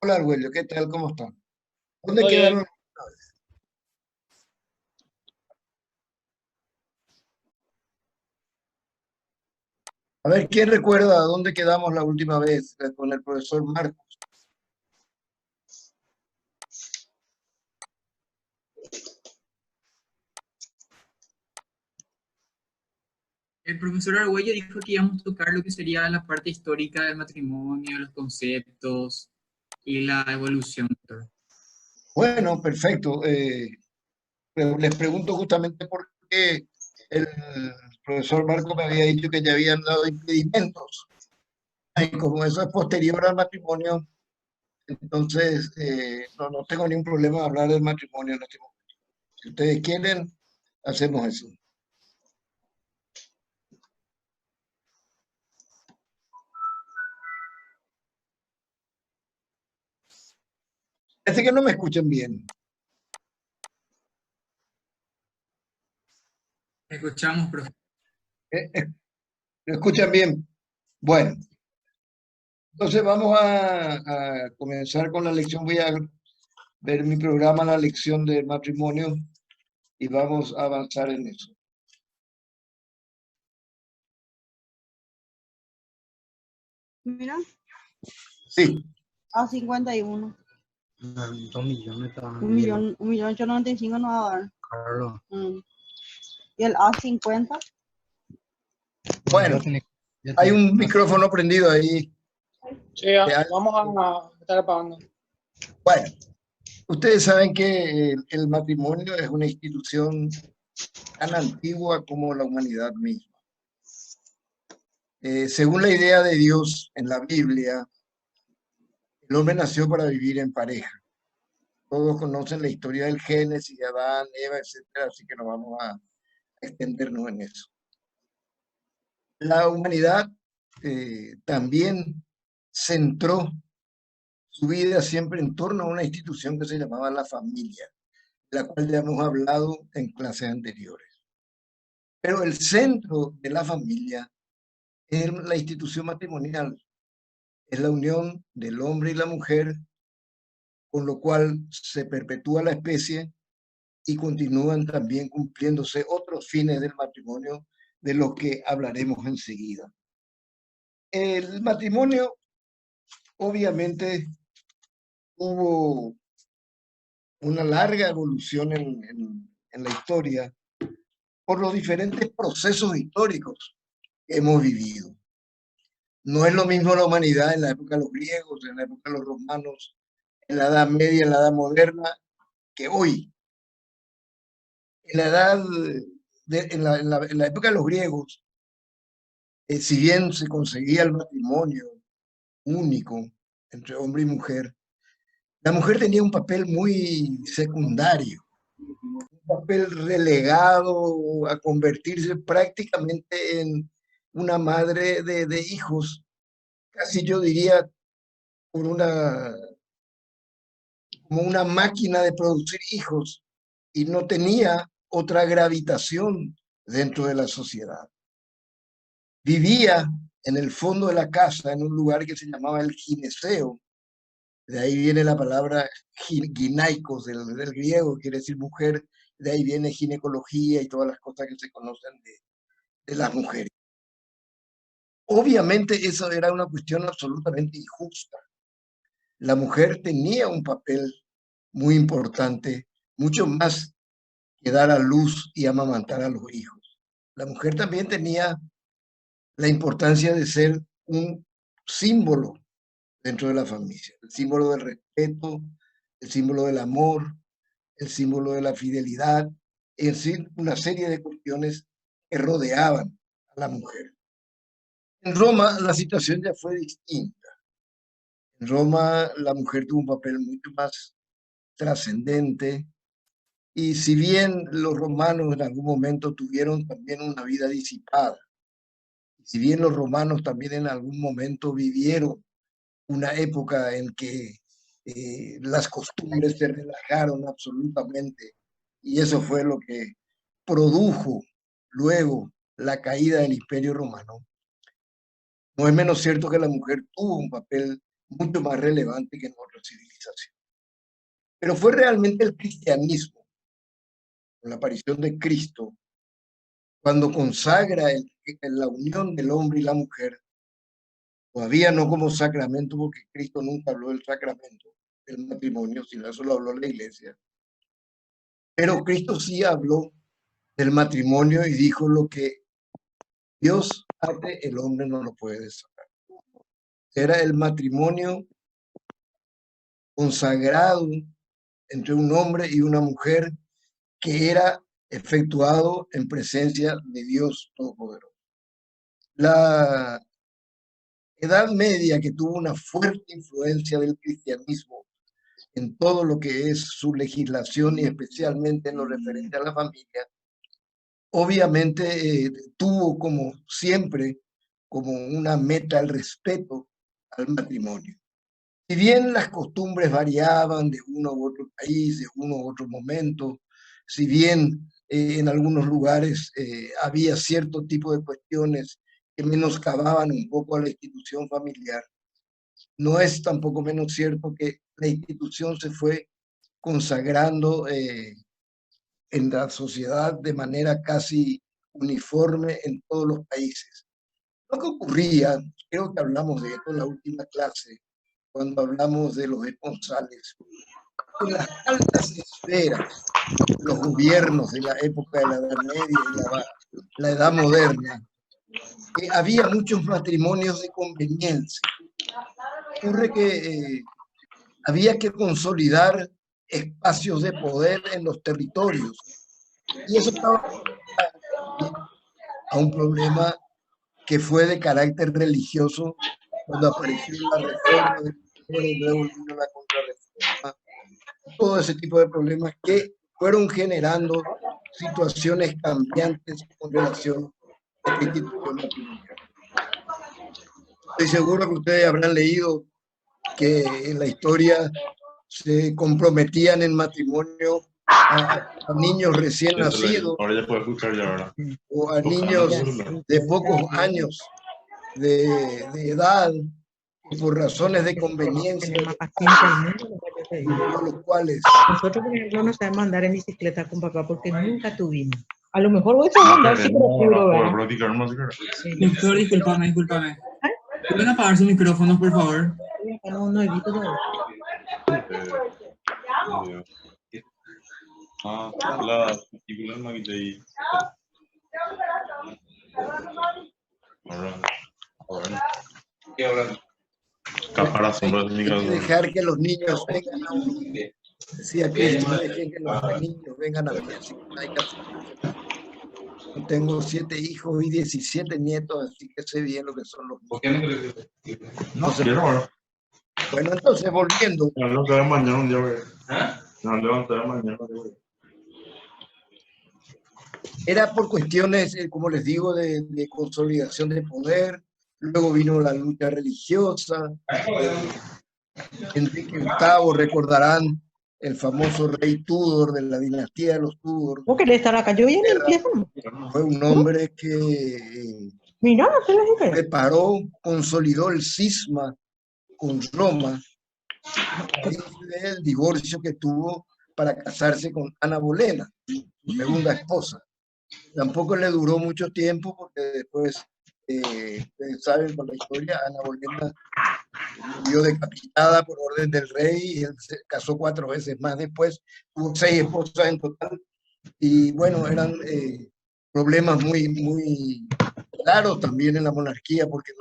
Hola, Arguello, ¿qué tal? ¿Cómo están? ¿Dónde Todo quedaron? bien. A ver, ¿quién recuerda dónde quedamos la última vez con el profesor Marcos? El profesor Argüello dijo que íbamos a tocar lo que sería la parte histórica del matrimonio, los conceptos y la evolución. Bueno, perfecto. Pero les pregunto justamente por qué el profesor Marcos me había dicho que ya habían dado impedimentos. Y como eso es posterior al matrimonio, entonces no tengo ningún problema de hablar del matrimonio en este momento. Si ustedes quieren, hacemos eso. Parece que no me escuchan bien. Escuchamos, profe. Eh, eh, ¿Me escuchan bien? Bueno. Entonces vamos a comenzar con la lección. Voy a ver mi programa, la lección del matrimonio, y vamos a avanzar en eso. Mira, Sí, a 51. 2 millones estaban Un millón, 1.895.000 no va a dar. Carlos. Y el A50, Bueno, bueno, hay un micrófono prendido ahí. Sí, vamos a estar apagando. Bueno, ustedes saben que el matrimonio es una institución tan antigua como la humanidad misma. Según la idea de Dios en la Biblia, el hombre nació para vivir en pareja. Todos conocen la historia del Génesis, de Adán, Eva, etcétera, así que no vamos a extendernos en eso. La humanidad también centró su vida siempre en torno a una institución que se llamaba la familia, de la cual ya hemos hablado en clases anteriores. Pero el centro de la familia es la institución matrimonial, es la unión del hombre y la mujer, con lo cual se perpetúa la especie y continúan también cumpliéndose otros fines del matrimonio de los que hablaremos enseguida. El matrimonio, obviamente, hubo una larga evolución en la historia por los diferentes procesos históricos que hemos vivido. No es lo mismo la humanidad en la época de los griegos, en la época de los romanos, en la Edad Media, en la Edad Moderna, que hoy. En la edad, en la época de los griegos, si bien se conseguía el matrimonio único entre hombre y mujer, la mujer tenía un papel muy secundario, un papel relegado a convertirse prácticamente en una madre de hijos, casi yo diría por como una máquina de producir hijos, y no tenía otra gravitación dentro de la sociedad. Vivía en el fondo de la casa, en un lugar que se llamaba el gineceo. De ahí viene la palabra ginaikos del griego, quiere decir mujer. De ahí viene ginecología y todas las cosas que se conocen de las mujeres. Obviamente eso era una cuestión absolutamente injusta. La mujer tenía un papel muy importante, mucho más que dar a luz y amamantar a los hijos. La mujer también tenía la importancia de ser un símbolo dentro de la familia, el símbolo del respeto, el símbolo del amor, el símbolo de la fidelidad, en fin, una serie de cuestiones que rodeaban a la mujer. En Roma la situación ya fue distinta. En Roma la mujer tuvo un papel mucho más trascendente, y si bien los romanos en algún momento tuvieron también una vida disipada, si bien los romanos también en algún momento vivieron una época en que las costumbres se relajaron absolutamente, y eso fue lo que produjo luego la caída del Imperio Romano. No es menos cierto que la mujer tuvo un papel mucho más relevante que en otras civilizaciones. Pero fue realmente el cristianismo, con la aparición de Cristo, cuando consagra la unión del hombre y la mujer, todavía no como sacramento, porque Cristo nunca habló del sacramento del matrimonio, sino eso lo habló la iglesia. Pero Cristo sí habló del matrimonio y dijo: lo que Dios ate, el hombre no lo puede desatar. Era el matrimonio consagrado entre un hombre y una mujer que era efectuado en presencia de Dios Todopoderoso. La Edad Media, que tuvo una fuerte influencia del cristianismo en todo lo que es su legislación y especialmente en lo referente a la familia, obviamente tuvo como siempre como una meta el respeto al matrimonio. Si bien las costumbres variaban de uno u otro país, de uno u otro momento, si bien en algunos lugares había cierto tipo de cuestiones que menoscababan un poco a la institución familiar, no es tampoco menos cierto que la institución se fue consagrando en la sociedad de manera casi uniforme en todos los países. Lo que ocurría, creo que hablamos de esto en la última clase, cuando hablamos de los esponsales, en las altas esferas de los gobiernos de la época de la Edad Media y la Edad Moderna, había muchos matrimonios de conveniencia. Ocurre que había que consolidar espacios de poder en los territorios, y eso estaba a un problema que fue de carácter religioso cuando apareció la reforma del primero, luego vino la contrarreforma, todo ese tipo de problemas que fueron generando situaciones cambiantes con relación a la institución matrimonial. Estoy seguro que ustedes habrán leído que en la historia se comprometían en matrimonio a niños recién nacidos Ahora ya puedes escuchar ya, ¿verdad? o a niños de pocos años de edad, y por razones de conveniencia, Tener más paciencia al mundo, lo que yo te digo. por los cuales Nosotros, por ejemplo, no sabemos andar en bicicleta con papá porque nunca tuvimos. A lo mejor voy a andar sí, pero puro, Para ¿verdad? practicar música. Sí, Doctor, discúlpame. ¿Pueden apagar su micrófono, por favor? no evito todo. La película es más que ahora. ¿Qué hablan? Caparazón de hay que micrófono. dejar que los niños vengan a mí. Decía Cristo, dejen que los niños vengan a mí, así que no hay que hacer nada. Yo tengo 7 hijos y 17 nietos, así que sé bien lo que son los niños. ¿Por qué no crees? No quiero ahora. Bueno, entonces volviendo, No, no, que mañana un día, güey. No, levantar mañana, güey. era por cuestiones, como les digo, de consolidación de poder. Luego vino la lucha religiosa. Enrique VIII, recordarán el famoso rey Tudor de la dinastía de los Tudor. ¿Vos querés estar acá? Yo ya ni empiezo. Fue un hombre que Mira, no te lo dije. preparó, consolidó el cisma con Roma, el divorcio que tuvo para casarse con Ana Bolena, su segunda esposa. Tampoco le duró mucho tiempo porque después, ustedes saben por la historia, Ana Bolena murió decapitada por orden del rey y él se casó 4 veces más después, tuvo 6 esposas en total y bueno, eran problemas muy claros también en la monarquía porque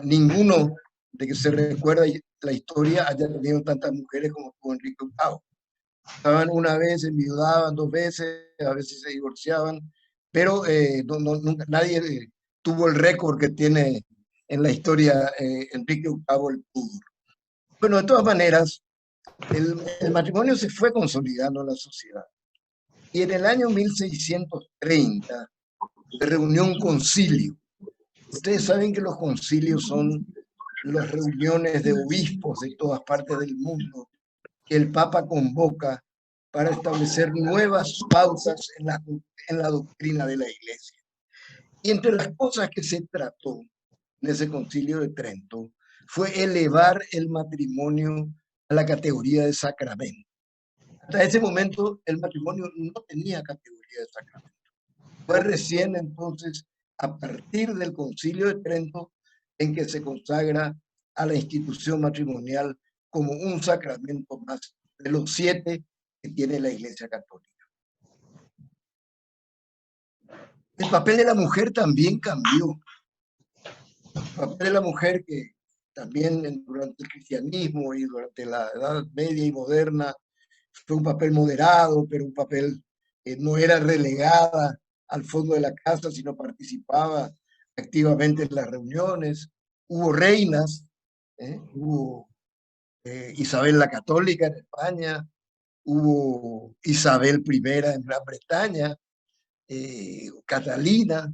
ninguno de que se recuerda la historia haya tenido tantas mujeres como tuvo Enrique VIII. Estaban una vez, enviudaban 2 veces, a veces se divorciaban, pero nunca, nadie tuvo el récord que tiene en la historia Enrique VIII el Tudor. Bueno, de todas maneras, el matrimonio se fue consolidando en la sociedad. Y en el año 1630 se reunió un concilio. Ustedes saben que los concilios son las reuniones de obispos de todas partes del mundo que el Papa convoca para establecer nuevas pautas en la doctrina de la Iglesia. Y entre las cosas que se trató en ese concilio de Trento fue elevar el matrimonio a la categoría de sacramento. Hasta ese momento el matrimonio no tenía categoría de sacramento. Fue recién entonces, a partir del Concilio de Trento, en que se consagra a la institución matrimonial como un sacramento más de los 7 que tiene la Iglesia Católica. El papel de la mujer también cambió. El papel de la mujer, que también durante el cristianismo y durante la Edad Media y moderna fue un papel moderado, pero un papel que no era relegada al fondo de la casa, sino participaba activamente en las reuniones. Hubo reinas, hubo Isabel la Católica en España, hubo Isabel I en Gran Bretaña, Catalina,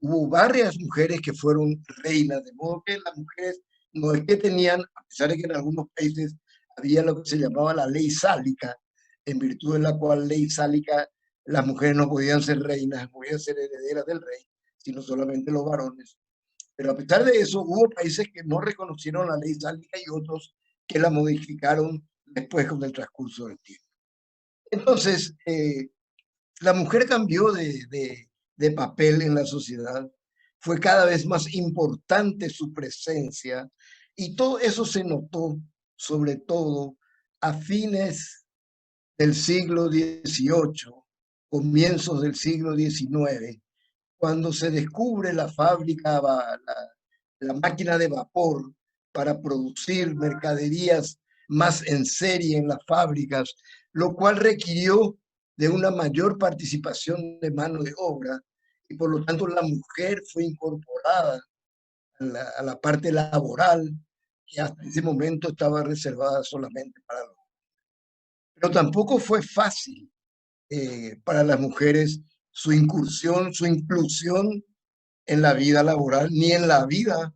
hubo varias mujeres que fueron reinas, de modo que las mujeres no es que tenían, a pesar de que en algunos países había lo que se llamaba la ley sálica, en virtud de la cual ley sálica las mujeres no podían ser reinas, no podían ser herederas del rey, sino solamente los varones. Pero a pesar de eso, hubo países que no reconocieron la ley sálica y otros que la modificaron después con el transcurso del tiempo. Entonces, la mujer cambió de papel en la sociedad, fue cada vez más importante su presencia y todo eso se notó sobre todo a fines del siglo XVIII, comienzos del siglo XIX, cuando se descubre la fábrica, la máquina de vapor para producir mercaderías más en serie en las fábricas, lo cual requirió de una mayor participación de mano de obra y por lo tanto la mujer fue incorporada a la parte laboral que hasta ese momento estaba reservada solamente para los hombres. Pero tampoco fue fácil para las mujeres su incursión, su inclusión en la vida laboral, ni en la vida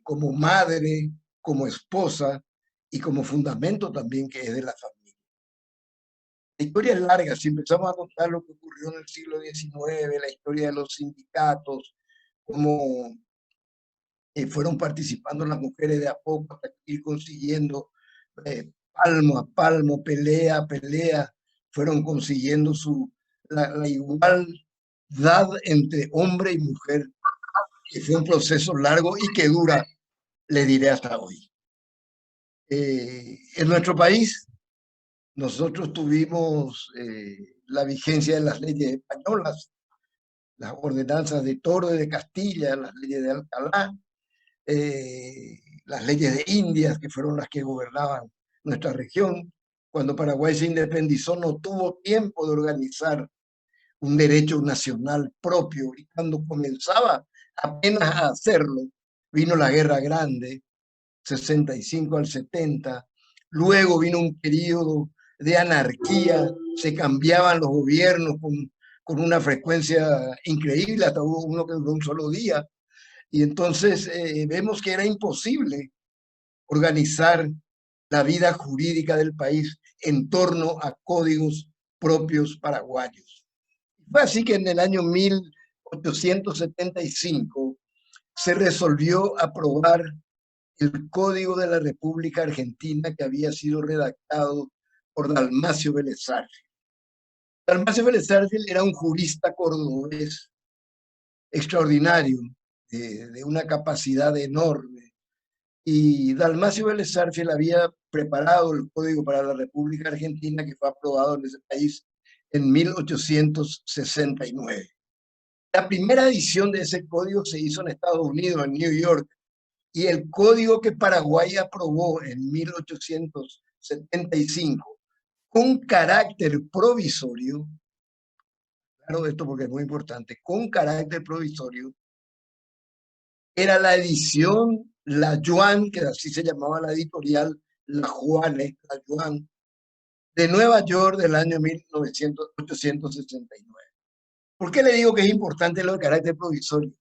como madre, como esposa y como fundamento también que es de la familia. La historia es larga, si empezamos a contar lo que ocurrió en el siglo XIX, la historia de los sindicatos, cómo fueron participando las mujeres de a poco hasta ir consiguiendo palmo a palmo, pelea a pelea, fueron consiguiendo la igualdad entre hombre y mujer, que fue un proceso largo y que dura, le diré, hasta hoy. En nuestro país, nosotros tuvimos la vigencia de las leyes españolas, las ordenanzas de Toro de Castilla, las leyes de Alcalá, las leyes de Indias, que fueron las que gobernaban nuestra región. Cuando Paraguay se independizó, no tuvo tiempo de organizar un derecho nacional propio, y cuando comenzaba apenas a hacerlo, vino la Guerra Grande, 65 al 70, luego vino un periodo de anarquía, se cambiaban los gobiernos con una frecuencia increíble, hasta hubo uno que duró un solo día, y entonces vemos que era imposible organizar la vida jurídica del país en torno a códigos propios paraguayos. Fue así que en el año 1875 se resolvió aprobar el Código de la República Argentina, que había sido redactado por Dalmacio Vélez Sarsfield. Dalmacio Vélez Sarsfield era un jurista cordobés extraordinario, de una capacidad enorme. Y Dalmacio Vélez Sarsfield había preparado el Código para la República Argentina, que fue aprobado en ese país en 1869. La primera edición de ese código se hizo en Estados Unidos, en New York, y el código que Paraguay aprobó en 1875 con carácter provisorio, claro, esto porque es muy importante, con carácter provisorio, era la edición La Yuan, que así se llamaba la editorial, La Juane, La Yuan, de Nueva York del año 1869. ¿Por qué le digo que es importante lo de carácter provisorio?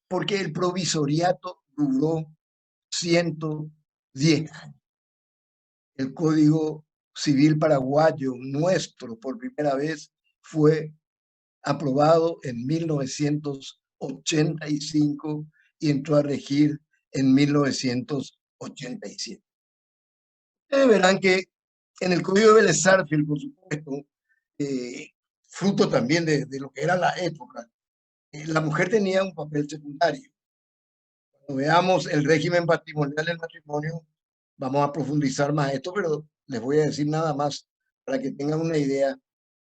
Porque el provisoriato duró 110 años. El Código Civil paraguayo nuestro por primera vez fue aprobado en 1985 y entró a regir en 1987. Ustedes verán que en el Código de Vélez-Sarsfield, por supuesto, fruto también de lo que era la época, la mujer tenía un papel secundario. Cuando veamos el régimen patrimonial del matrimonio, vamos a profundizar más esto, pero les voy a decir nada más para que tengan una idea,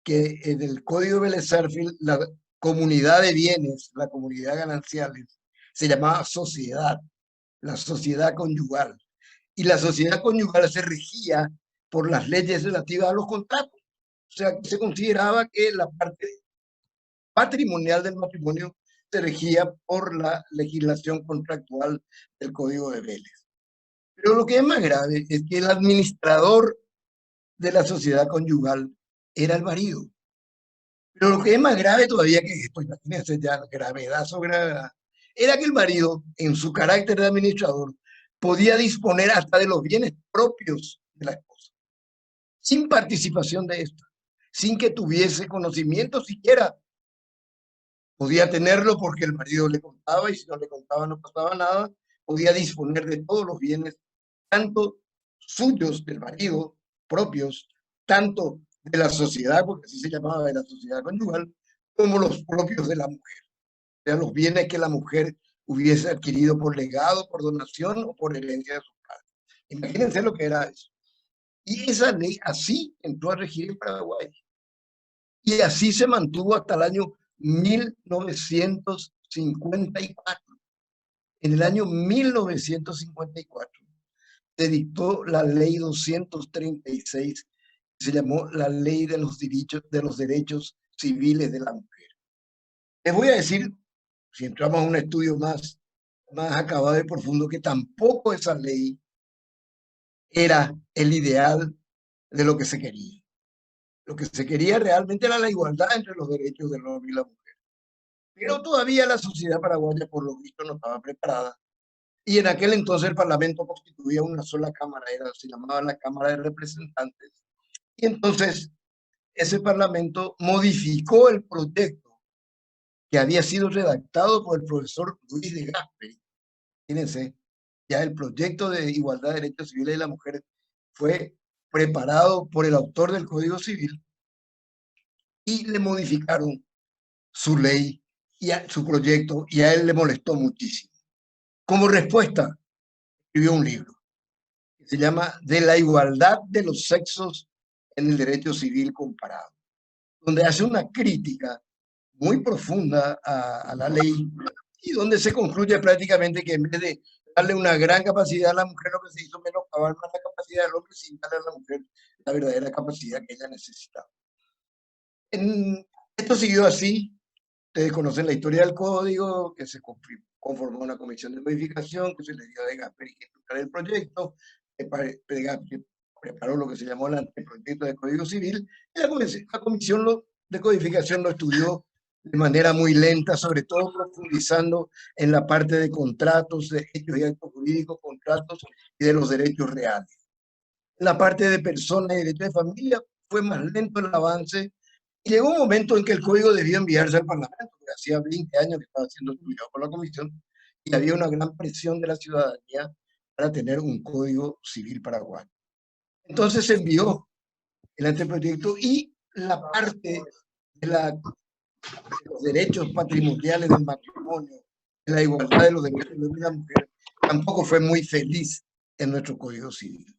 que en el Código de Vélez-Sarsfield la comunidad de bienes, la comunidad gananciales, se llamaba sociedad, la sociedad conyugal. Y la sociedad conyugal se regía por las leyes relativas a los contratos. O sea, que se consideraba que la parte patrimonial del matrimonio se regía por la legislación contractual del Código de Vélez. Pero lo que es más grave es que el administrador de la sociedad conyugal era el marido. Pero lo que es más grave todavía que esto, imagínense ya gravedad sobre gravedad, era que el marido, en su carácter de administrador, podía disponer hasta de los bienes propios de la esposa, sin participación de esta, sin que tuviese conocimiento siquiera. Podía tenerlo porque el marido le contaba, y si no le contaba no pasaba nada. Podía disponer de todos los bienes, tanto suyos del marido, propios, tanto de la sociedad, porque así se llamaba, de la sociedad conyugal, como los propios de la mujer. O sea, los bienes que la mujer hubiese adquirido por legado, por donación o por herencia de sus padres. Imagínense lo que era eso. Y esa ley así entró a regir en Paraguay. Y así se mantuvo hasta el año 1954. En el año 1954 se dictó la ley 236, que se llamó la Ley de los Derechos Civiles de la Mujer. Les voy a decir, si entramos a un estudio más acabado y profundo, que tampoco esa ley era el ideal de lo que se quería. Lo que se quería realmente era la igualdad entre los derechos del hombre y la mujer. Pero todavía la sociedad paraguaya, por lo visto, no estaba preparada. Y en aquel entonces el Parlamento constituía una sola cámara, se llamaba la Cámara de Representantes. Y entonces ese Parlamento modificó el proyecto que había sido redactado por el profesor Luis de Gasperi. Fíjense, ya el proyecto de igualdad de derechos civiles de la mujer fue preparado por el autor del Código Civil y le modificaron su ley y su proyecto, y a él le molestó muchísimo. Como respuesta, escribió un libro que se llama De la igualdad de los sexos en el derecho civil comparado, donde hace una crítica muy profunda a la ley y donde se concluye prácticamente que en vez de darle una gran capacidad a la mujer, lo que se hizo menoscabar más la capacidad del hombre sin darle a la mujer la verdadera capacidad que ella necesitaba. Esto siguió así. Ustedes conocen la historia del código, que se conformó una comisión de modificación, que se le dio a De Gasperi ejecutar el proyecto. De Gasperi preparó lo que se llamó el anteproyecto de Código Civil, y la comisión de codificación lo estudió de manera muy lenta, sobre todo profundizando en la parte de contratos, de hechos y actos jurídicos, contratos y de los derechos reales. En la parte de personas y derechos de familia fue más lento el avance. Y llegó un momento en que el código debió enviarse al Parlamento, porque hacía 20 años que estaba siendo estudiado por la comisión, y había una gran presión de la ciudadanía para tener un código civil paraguayo. Entonces se envió el anteproyecto, y la parte de los derechos patrimoniales del matrimonio, de la igualdad de los derechos de la mujer, tampoco fue muy feliz en nuestro código civil.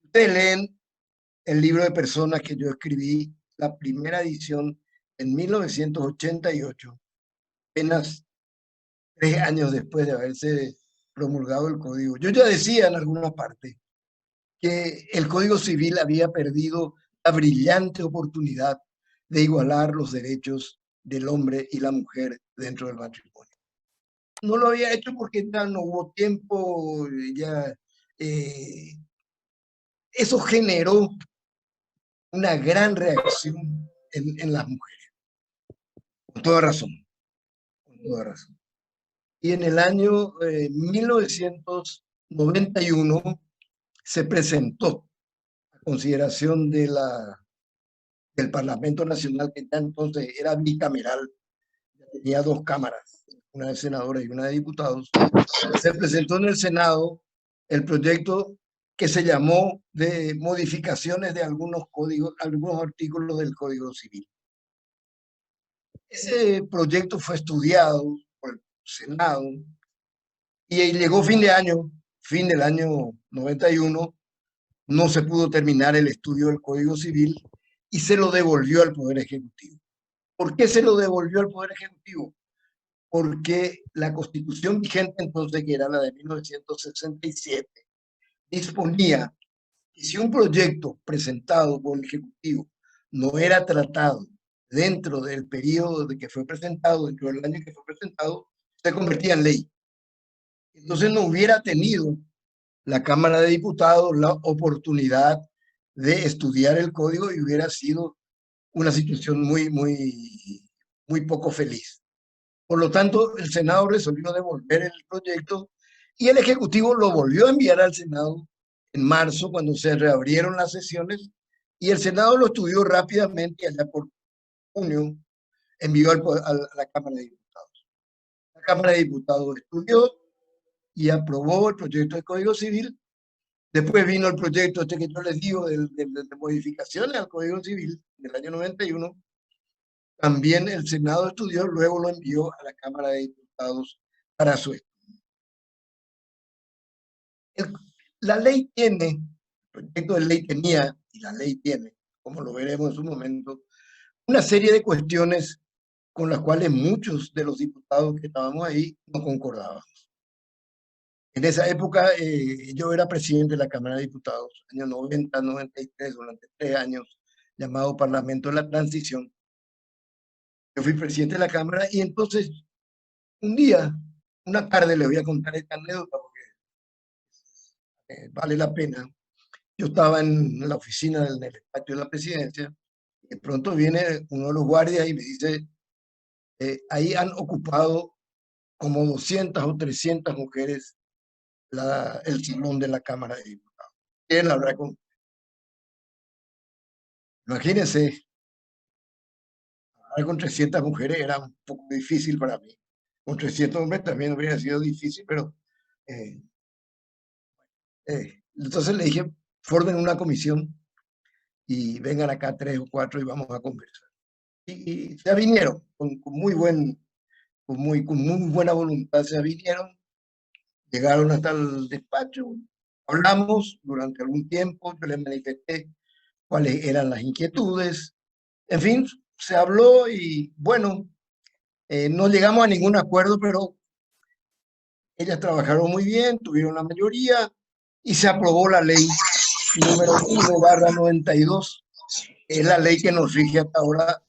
Ustedes leen el libro de personas que yo escribí, la primera edición en 1988, apenas 3 años después de haberse promulgado el código. Yo ya decía en alguna parte que el Código Civil había perdido la brillante oportunidad de igualar los derechos del hombre y la mujer dentro del matrimonio. No lo había hecho porque ya no hubo tiempo, ya eso generó una gran reacción en las mujeres. Con toda razón. Con toda razón. Y en el año 1991 se presentó a consideración del Parlamento Nacional, que ya entonces era bicameral, tenía 2 cámaras, una de senadora y una de diputados, se presentó en el Senado el proyecto que se llamó de modificaciones de algunos códigos, algunos artículos del Código Civil. Ese proyecto fue estudiado por el Senado y llegó fin del año 91, no se pudo terminar el estudio del Código Civil y se lo devolvió al Poder Ejecutivo. ¿Por qué se lo devolvió al Poder Ejecutivo? Porque la Constitución vigente entonces, que era la de 1967, disponía que si un proyecto presentado por el Ejecutivo no era tratado dentro del periodo de que fue presentado, dentro del año que fue presentado, se convertía en ley. Entonces no hubiera tenido la Cámara de Diputados la oportunidad de estudiar el código y hubiera sido una situación muy poco feliz. Por lo tanto, el Senado resolvió devolver el proyecto y el Ejecutivo lo volvió a enviar al Senado en marzo, cuando se reabrieron las sesiones, y el Senado lo estudió rápidamente, allá por junio, envió a la Cámara de Diputados. La Cámara de Diputados estudió y aprobó el proyecto de Código Civil. Después vino el proyecto que yo les digo de modificaciones al Código Civil del año 91. También el Senado estudió, luego lo envió a la Cámara de Diputados para su estudio. La ley tiene, el proyecto de ley tenía, y la ley tiene, como lo veremos en su momento, una serie de cuestiones con las cuales muchos de los diputados que estábamos ahí no concordábamos. En esa época yo era presidente de la Cámara de Diputados, año 90-93, durante 3 años, llamado Parlamento de la Transición. Yo fui presidente de la Cámara y entonces un día, una tarde, le voy a contar esta anécdota porque vale la pena. Yo estaba en la oficina del despacho de la presidencia y de pronto viene uno de los guardias y me dice, ahí han ocupado como 200 o 300 mujeres el salón de la Cámara de Diputados. ¿Quieren hablar con? Imagínense, hablar con 300 mujeres era un poco difícil para mí. Con 300 hombres también hubiera sido difícil, pero entonces le dije, formen una comisión y vengan acá 3 o 4 y vamos a conversar. Y se vinieron con muy buena voluntad, se vinieron, llegaron hasta el despacho, hablamos durante algún tiempo, yo les manifesté cuáles eran las inquietudes, en fin, se habló y bueno, no llegamos a ningún acuerdo, pero ellas trabajaron muy bien, tuvieron la mayoría y se aprobó la ley número 1/92, es la ley que nos rige hasta ahora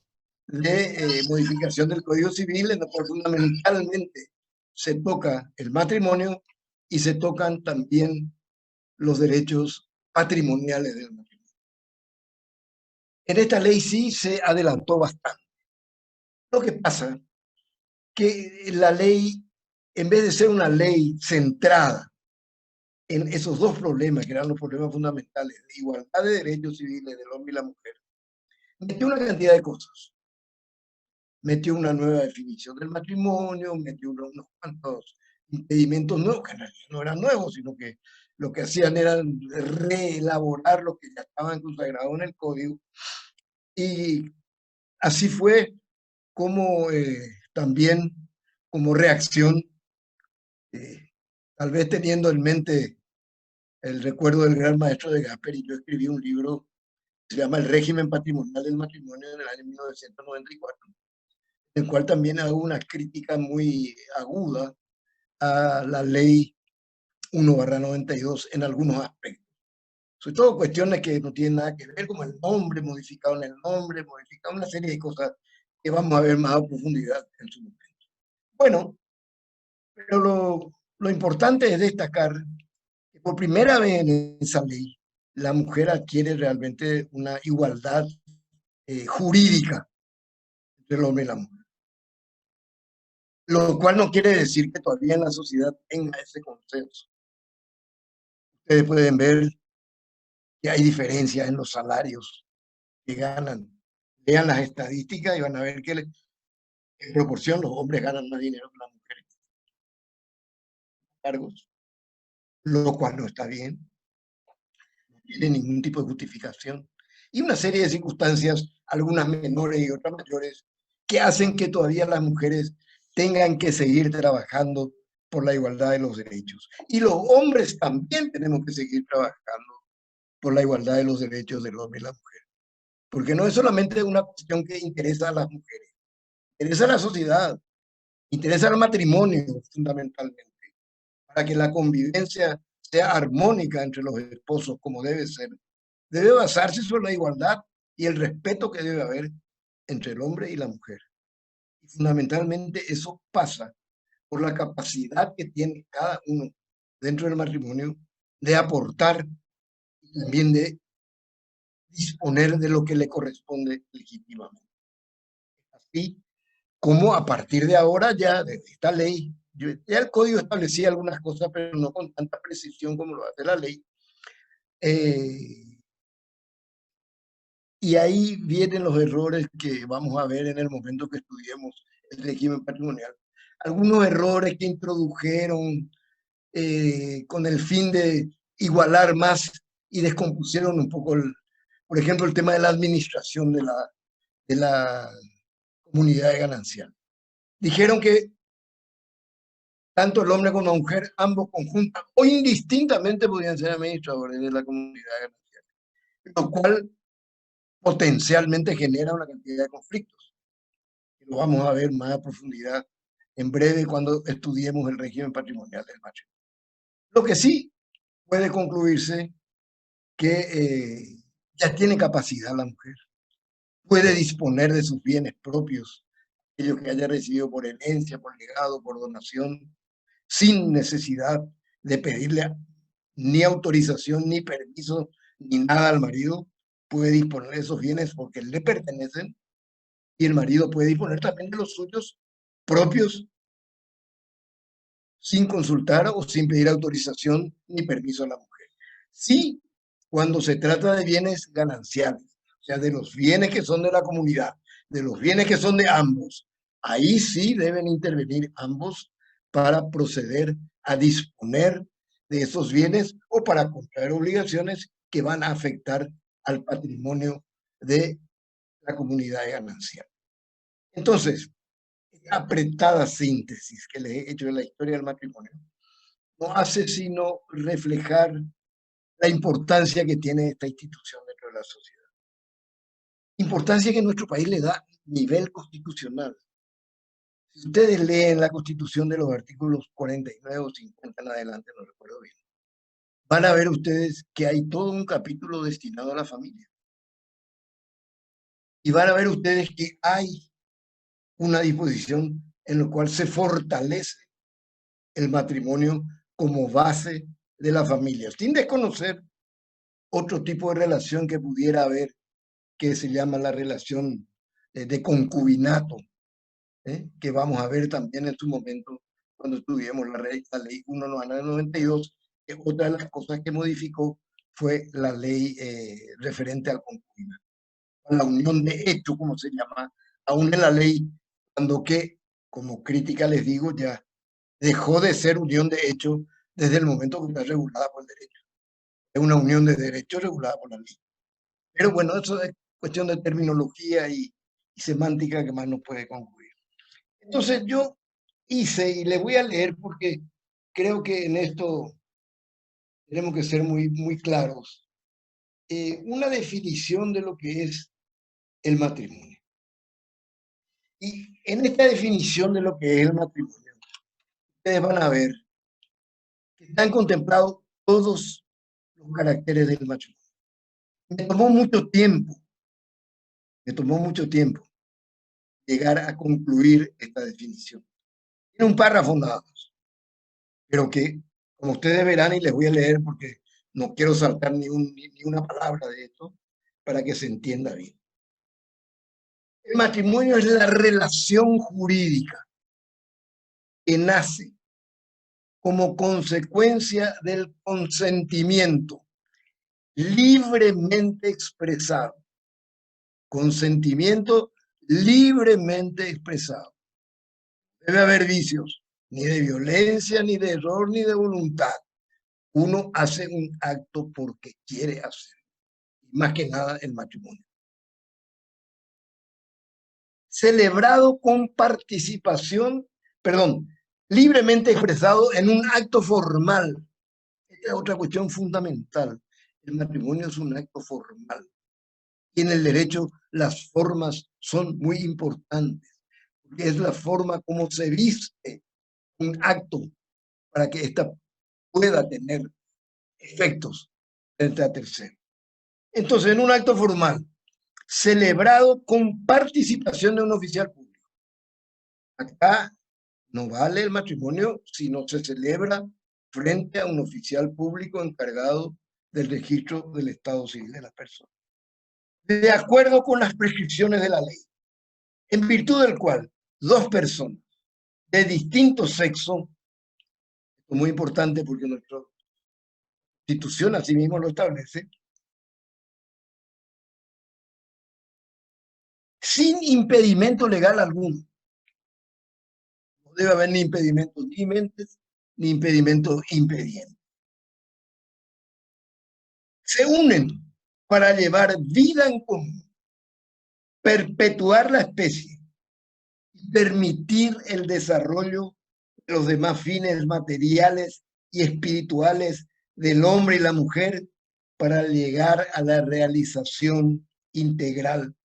de modificación del Código Civil, en la cual fundamentalmente se toca el matrimonio y se tocan también los derechos patrimoniales del matrimonio. En esta ley sí se adelantó bastante. Lo que pasa que la ley, en vez de ser una ley centrada en esos dos problemas, que eran los problemas fundamentales de igualdad de derechos civiles del hombre y la mujer, metió una cantidad de cosas. Metió una nueva definición del matrimonio, metió unos cuantos impedimentos nuevos, que en realidad no eran nuevos, sino que lo que hacían era reelaborar lo que ya estaban consagrados en el código. Y así fue como también como reacción, tal vez teniendo en mente el recuerdo del gran maestro de Gasperi, yo escribí un libro que se llama El régimen patrimonial del matrimonio en el año 1994, en el cual también hago una crítica muy aguda a la ley 1/92 en algunos aspectos. Sobre todo cuestiones que no tienen nada que ver, como el nombre, modificado en el nombre, modificado una serie de cosas que vamos a ver más a profundidad en su momento. Bueno, pero lo importante es destacar que por primera vez en esa ley la mujer adquiere realmente una igualdad jurídica entre el hombre y la mujer. Lo cual no quiere decir que todavía en la sociedad tenga ese consenso. Ustedes pueden ver que hay diferencias en los salarios que ganan. Vean las estadísticas y van a ver que en proporción los hombres ganan más dinero que las mujeres. cargos, lo cual no está bien, no tiene ningún tipo de justificación, y una serie de circunstancias, algunas menores y otras mayores, que hacen que todavía las mujeres tengan que seguir trabajando por la igualdad de los derechos. Y los hombres también tenemos que seguir trabajando por la igualdad de los derechos del hombre y la mujer. Porque no es solamente una cuestión que interesa a las mujeres, interesa a la sociedad, interesa al matrimonio fundamentalmente, para que la convivencia sea armónica entre los esposos como debe ser. Debe basarse sobre la igualdad y el respeto que debe haber entre el hombre y la mujer. Y fundamentalmente eso pasa por la capacidad que tiene cada uno dentro del matrimonio de aportar y también de disponer de lo que le corresponde legítimamente. Así como a partir de ahora ya de esta ley, ya el código establecía algunas cosas, pero no con tanta precisión como lo hace la ley. Y ahí vienen los errores que vamos a ver en el momento que estudiemos el régimen patrimonial. Algunos errores que introdujeron con el fin de igualar más y descompusieron un poco, por ejemplo, el tema de la administración de la comunidad ganancial. Dijeron que tanto el hombre como la mujer, ambos conjuntos o indistintamente podían ser administradores de la comunidad ganancial, lo cual potencialmente genera una cantidad de conflictos. Lo vamos a ver más a profundidad en breve cuando estudiemos el régimen patrimonial del matrimonio. Lo que sí puede concluirse que ya tiene capacidad la mujer, puede disponer de sus bienes propios, aquellos que haya recibido por herencia, por legado, por donación, sin necesidad de pedirle ni autorización, ni permiso, ni nada al marido, puede disponer de esos bienes porque le pertenecen, y el marido puede disponer también de los suyos propios sin consultar o sin pedir autorización ni permiso a la mujer. Sí, cuando se trata de bienes gananciales, o sea, de los bienes que son de la comunidad, de los bienes que son de ambos, ahí sí deben intervenir ambos para proceder a disponer de esos bienes o para contraer obligaciones que van a afectar al patrimonio de la comunidad ganancial. Entonces, apretada síntesis que les he hecho de la historia del matrimonio no hace sino reflejar la importancia que tiene esta institución dentro de la sociedad. Importancia que nuestro país le da a nivel constitucional. Si ustedes leen la Constitución de los artículos 49 o 50 en adelante, no recuerdo bien, van a ver ustedes que hay todo un capítulo destinado a la familia. Y van a ver ustedes que hay una disposición en la cual se fortalece el matrimonio como base de la familia, sin desconocer otro tipo de relación que pudiera haber, que se llama la relación de concubinato, que vamos a ver también en su momento cuando estudiemos la ley 1/92, que otra de las cosas que modificó fue la ley referente al concubinato. La unión de hecho, como se llama, aún en la ley, cuando que, como crítica les digo, ya dejó de ser unión de hecho desde el momento que está regulada por el derecho. Es una unión de derecho regulada por la ley. Pero bueno, eso es cuestión de terminología y semántica que más nos puede concluir. Entonces yo hice, y le voy a leer porque creo que en esto tenemos que ser muy claros, una definición de lo que es el matrimonio. Y en esta definición de lo que es el matrimonio, ustedes van a ver que están contemplados todos los caracteres del matrimonio. Me tomó mucho tiempo llegar a concluir esta definición. Tiene un párrafo nada más, pero que, como ustedes verán, y les voy a leer porque no quiero saltar ni una palabra de esto para que se entienda bien. El matrimonio es la relación jurídica que nace como consecuencia del consentimiento libremente expresado. Consentimiento libremente expresado. Debe haber vicios, ni de violencia, ni de error, ni de voluntad. Uno hace un acto porque quiere hacer. Más que nada el matrimonio. Celebrado con participación, libremente expresado en un acto formal. Esta es otra cuestión fundamental. El matrimonio es un acto formal. Y en el derecho las formas son muy importantes, porque es la forma como se viste un acto para que ésta pueda tener efectos frente a terceros. Entonces, en un acto formal, celebrado con participación de un oficial público. Acá no vale el matrimonio si no se celebra frente a un oficial público encargado del registro del estado civil de las personas. De acuerdo con las prescripciones de la ley, en virtud del cual dos personas de distinto sexo, esto es muy importante porque nuestra Constitución así mismo lo establece, sin impedimento legal alguno. No debe haber ni impedimentos dimentes, ni impedimentos impedientes. Se unen para llevar vida en común, perpetuar la especie y permitir el desarrollo de los demás fines materiales y espirituales del hombre y la mujer para llegar a la realización integral.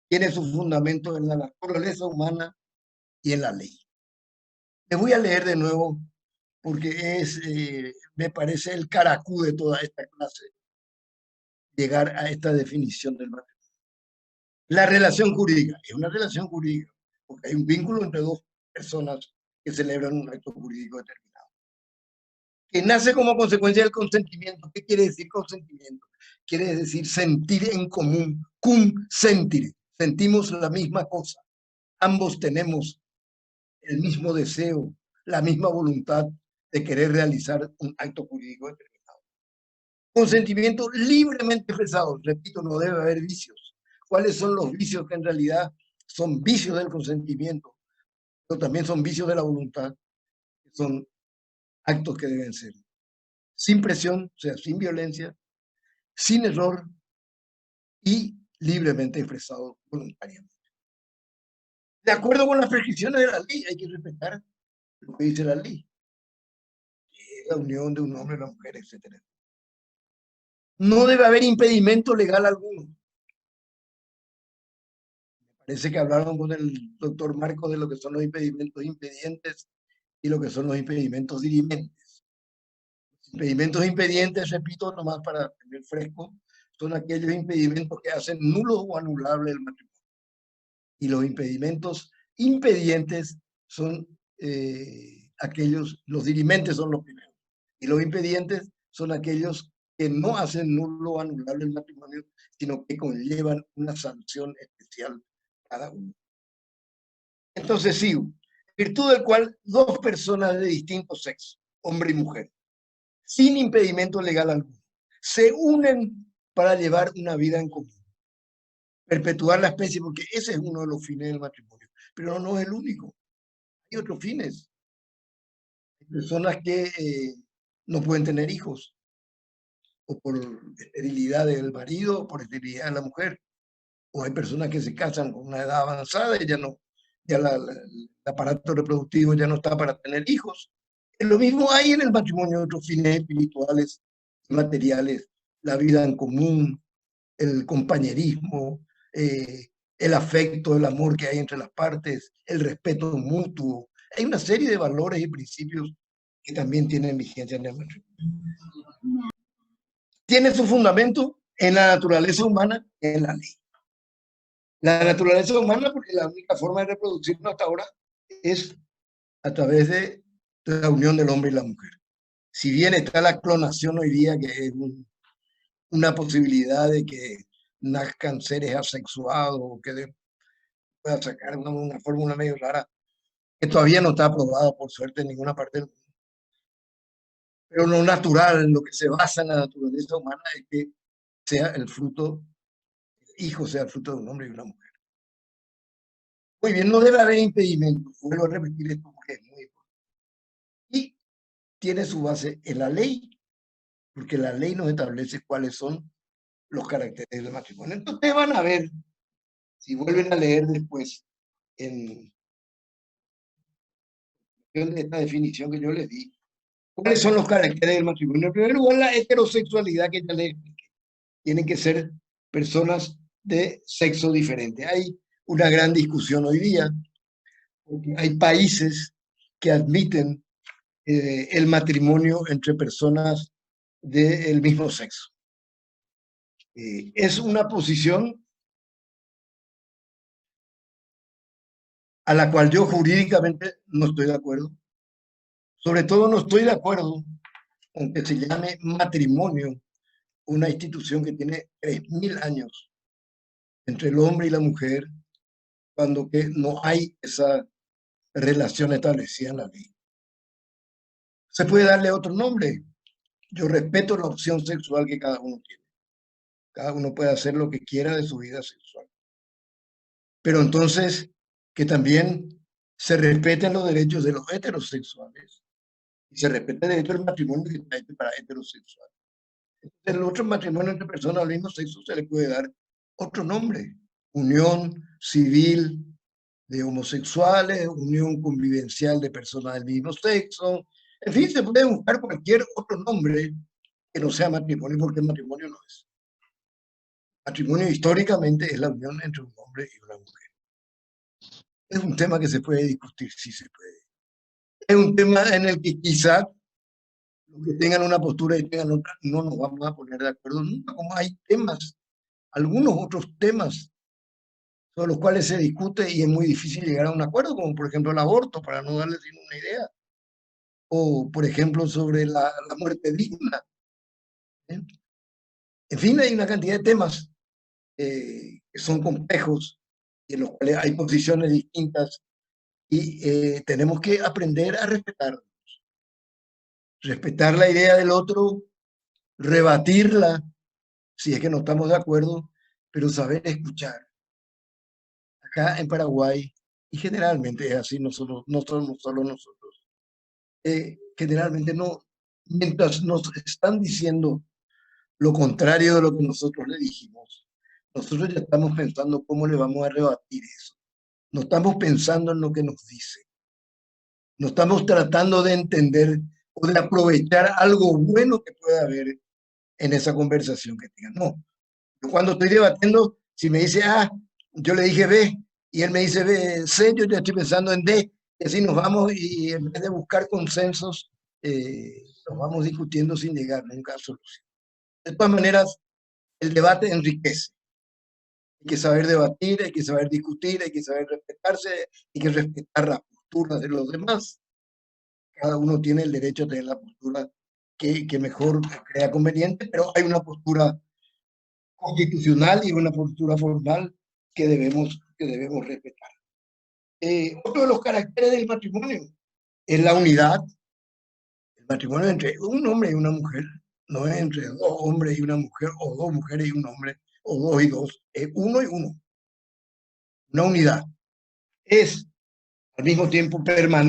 Tiene su fundamento en la naturaleza humana y en la ley. Les voy a leer de nuevo porque es, me parece, el caracú de toda esta clase, llegar a esta definición del matrimonio. La relación jurídica es una relación jurídica, porque hay un vínculo entre dos personas que celebran un acto jurídico determinado, que nace como consecuencia del consentimiento. ¿Qué quiere decir consentimiento? Quiere decir sentir en común, cum sentire, sentimos la misma cosa, ambos tenemos el mismo deseo, la misma voluntad de querer realizar un acto jurídico determinado. Consentimiento libremente expresado, repito, no debe haber vicios. ¿Cuáles son los vicios que en realidad son vicios del consentimiento, pero también son vicios de la voluntad? Son actos que deben ser sin presión, o sea, sin violencia, sin error y libremente expresado voluntariamente. De acuerdo con las prescripciones de la ley, hay que respetar lo que dice la ley. La unión de un hombre y una mujer, etc. No debe haber impedimento legal alguno. Me parece que hablaron con el doctor Marcos de lo que son los impedimentos impedientes y lo que son los impedimentos dirimentes. Los impedimentos impedientes, repito, nomás para tener fresco, son aquellos impedimentos que hacen nulo o anulable el matrimonio. Y los impedimentos impedientes son aquellos, los dirimentes son los primeros. Y los impedientes son aquellos que no hacen nulo o anulable el matrimonio, sino que conllevan una sanción especial cada uno. Entonces sigo. En virtud del cual dos personas de distinto sexo, hombre y mujer, sin impedimento legal alguno, se unen para llevar una vida en común. Perpetuar la especie, porque ese es uno de los fines del matrimonio, pero no es el único. Hay otros fines. Hay personas que no pueden tener hijos, o por esterilidad del marido, o por esterilidad de la mujer, o hay personas que se casan con una edad avanzada y ya el aparato reproductivo ya no está para tener hijos. Lo mismo hay en el matrimonio, otros fines espirituales y materiales, la vida en común, el compañerismo, el afecto, el amor que hay entre las partes, el respeto mutuo. Hay una serie de valores y principios que también tienen vigencia en el matrimonio. Tiene su fundamento en la naturaleza humana y en la ley. La naturaleza humana, porque la única forma de reproducirnos hasta ahora es a través de la unión del hombre y la mujer. Si bien está la clonación hoy día, que es una posibilidad de que nazcan seres asexuados o que pueda sacar una fórmula medio rara, que todavía no está aprobada, por suerte, en ninguna parte del mundo. Pero lo natural, lo que se basa en la naturaleza humana es que sea el fruto, el hijo sea el fruto de un hombre y una mujer. Muy bien, no debe haber impedimentos. Vuelvo a repetir esto porque es muy importante. Y tiene su base en la ley, porque la ley nos establece cuáles son los caracteres del matrimonio. Entonces ustedes van a ver, si vuelven a leer después, en esta definición que yo les di, cuáles son los caracteres del matrimonio. En primer lugar, la heterosexualidad que ya les expliqué. Tienen que ser personas de sexo diferente. Hay una gran discusión hoy día, porque hay países que admiten el matrimonio entre personas del mismo sexo. Es una posición a la cual yo jurídicamente no estoy de acuerdo. Sobre todo no estoy de acuerdo con que se llame matrimonio una institución que tiene 3000 años entre el hombre y la mujer, cuando que no hay esa relación establecida en la ley. Se puede darle otro nombre. Yo respeto la opción sexual que cada uno tiene. Cada uno puede hacer lo que quiera de su vida sexual. Pero entonces, que también se respeten los derechos de los heterosexuales y se respete el derecho al matrimonio que está hecho para heterosexuales. Entonces, el otro matrimonio entre personas del mismo sexo se le puede dar otro nombre: unión civil de homosexuales, unión convivencial de personas del mismo sexo. En fin, se puede buscar cualquier otro nombre que no sea matrimonio, porque el matrimonio no es. Matrimonio históricamente es la unión entre un hombre y una mujer. Es un tema que se puede discutir, sí se puede. Es un tema en el que quizás los que tengan una postura y tengan otra, no nos vamos a poner de acuerdo nunca, como hay temas, algunos otros temas sobre los cuales se discute y es muy difícil llegar a un acuerdo, como por ejemplo el aborto, para no darles una idea, o por ejemplo sobre la muerte digna. ¿Eh? En fin, hay una cantidad de temas que son complejos y en los cuales hay posiciones distintas y tenemos que aprender a respetarnos. Respetar la idea del otro, rebatirla si es que no estamos de acuerdo, pero saber escuchar. Acá en Paraguay, y generalmente es así, no somos solo nosotros, generalmente no, mientras nos están diciendo lo contrario de lo que nosotros le dijimos, nosotros ya estamos pensando cómo le vamos a rebatir eso. No estamos pensando en lo que nos dice. No estamos tratando de entender o de aprovechar algo bueno que pueda haber en esa conversación que tengan. No. Yo cuando estoy debatiendo, si me dice A, yo le dije B, y él me dice B, C, yo ya estoy pensando en D, y así nos vamos, y en vez de buscar consensos, nos vamos discutiendo sin llegar nunca a solución. De todas maneras, el debate enriquece. Hay que saber debatir, hay que saber discutir, hay que saber respetarse, hay que respetar las posturas de los demás. Cada uno tiene el derecho a tener la postura que mejor crea conveniente, pero hay una postura constitucional y una postura formal que debemos respetar. Otro de los caracteres del matrimonio es la unidad. El matrimonio entre un hombre y una mujer no es entre dos hombres y una mujer, o dos mujeres y un hombre, o dos y dos, es uno y uno. Una unidad. Es al mismo tiempo permanente.